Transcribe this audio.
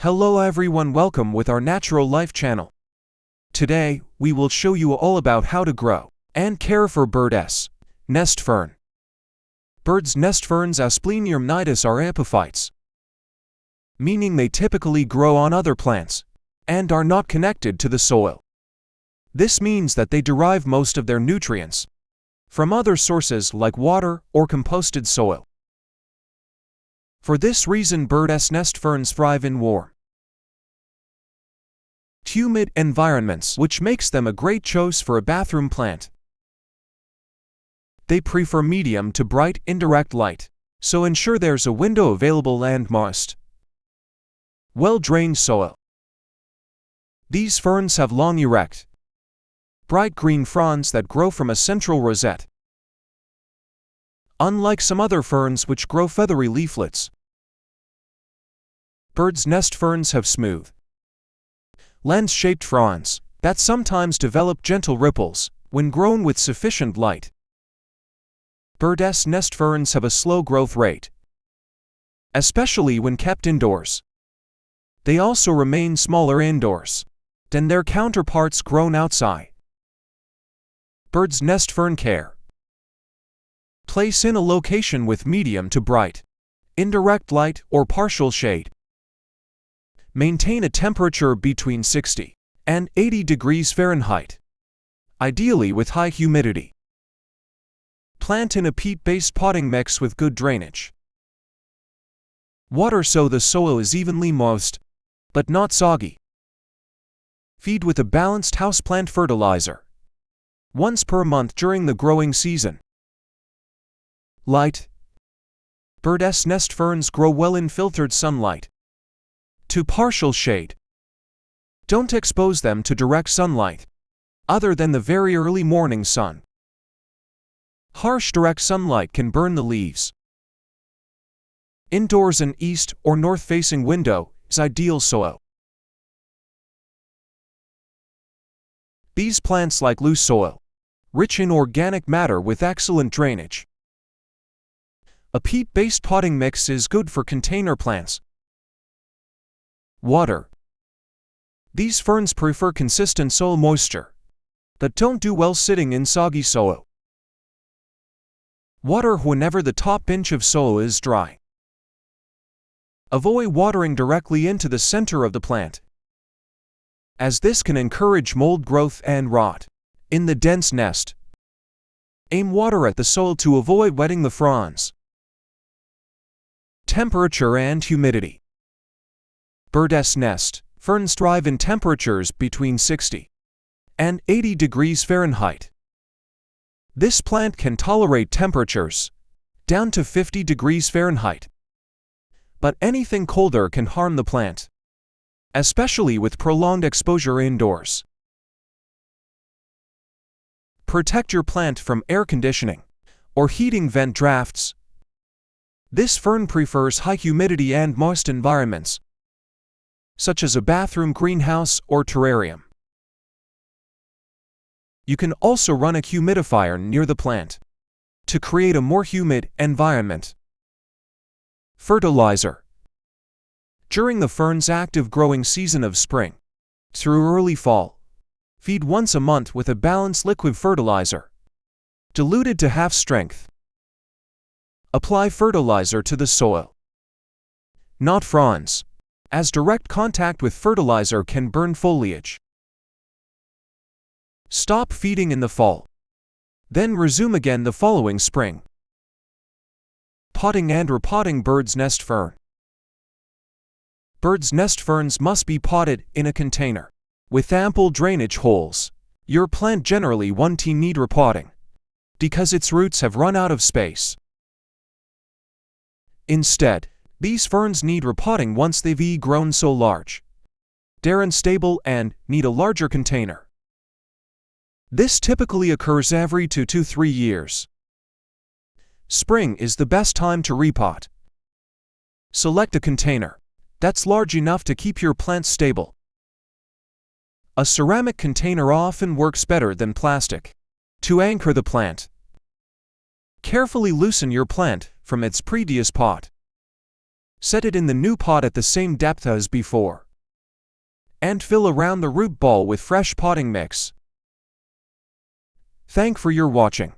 Hello everyone, welcome with our Natural Life channel. Today, we will show you all about how to grow and care for bird's nest fern. Bird's nest ferns Asplenium Nidus are epiphytes, meaning they typically grow on other plants and are not connected to the soil. This means that they derive most of their nutrients from other sources like water or composted soil. For this reason, bird's nest ferns thrive in warm, humid environments, which makes them a great choice for a bathroom plant. They prefer medium to bright indirect light, so ensure there's a window available and moist, well-drained soil. These ferns have long, erect, bright green fronds that grow from a central rosette. Unlike some other ferns which grow feathery leaflets, bird's nest ferns have smooth, lens-shaped fronds that sometimes develop gentle ripples when grown with sufficient light. Bird's nest ferns have a slow growth rate, especially when kept indoors. They also remain smaller indoors than their counterparts grown outside. Bird's nest fern care. Place in a location with medium to bright, indirect light or partial shade. Maintain a temperature between 60 and 80 degrees Fahrenheit, ideally with high humidity. Plant in a peat-based potting mix with good drainage. Water so the soil is evenly moist, but not soggy. Feed with a balanced houseplant fertilizer once per month during the growing season. Light. Bird's nest ferns grow well in filtered sunlight to partial shade. Don't expose them to direct sunlight, other than the very early morning sun. Harsh direct sunlight can burn the leaves. Indoors, an east or north-facing window is ideal soil. These plants like loose soil, rich in organic matter with excellent drainage. A peat-based potting mix is good for container plants. Water. These ferns prefer consistent soil moisture, but don't do well sitting in soggy soil. Water whenever the top inch of soil is dry. Avoid watering directly into the center of the plant, as this can encourage mold growth and rot in the dense nest. Aim water at the soil to avoid wetting the fronds. Temperature and humidity. Bird's nest ferns thrive in temperatures between 60 and 80 degrees Fahrenheit. This plant can tolerate temperatures down to 50 degrees Fahrenheit, but anything colder can harm the plant, especially with prolonged exposure indoors. Protect your plant from air conditioning or heating vent drafts. This fern prefers high humidity and moist environments, such as a bathroom, greenhouse, or terrarium. You can also run a humidifier near the plant to create a more humid environment. Fertilizer. During the fern's active growing season of spring through early fall, feed once a month with a balanced liquid fertilizer, diluted to half strength. Apply fertilizer to the soil, not fronds, as direct contact with fertilizer can burn foliage. Stop feeding in the fall, then resume again the following spring. Potting and repotting bird's nest fern. Bird's nest ferns must be potted in a container with ample drainage holes. Your plant generally won't need repotting because its roots have run out of space. Instead, these ferns need repotting once they've grown so large they're unstable and need a larger container. This typically occurs every 2 to 3 years. Spring is the best time to repot. Select a container that's large enough to keep your plant stable. A ceramic container often works better than plastic to anchor the plant. Carefully loosen your plant from its previous pot. Set it in the new pot at the same depth as before. And fill around the root ball with fresh potting mix. Thank for your watching.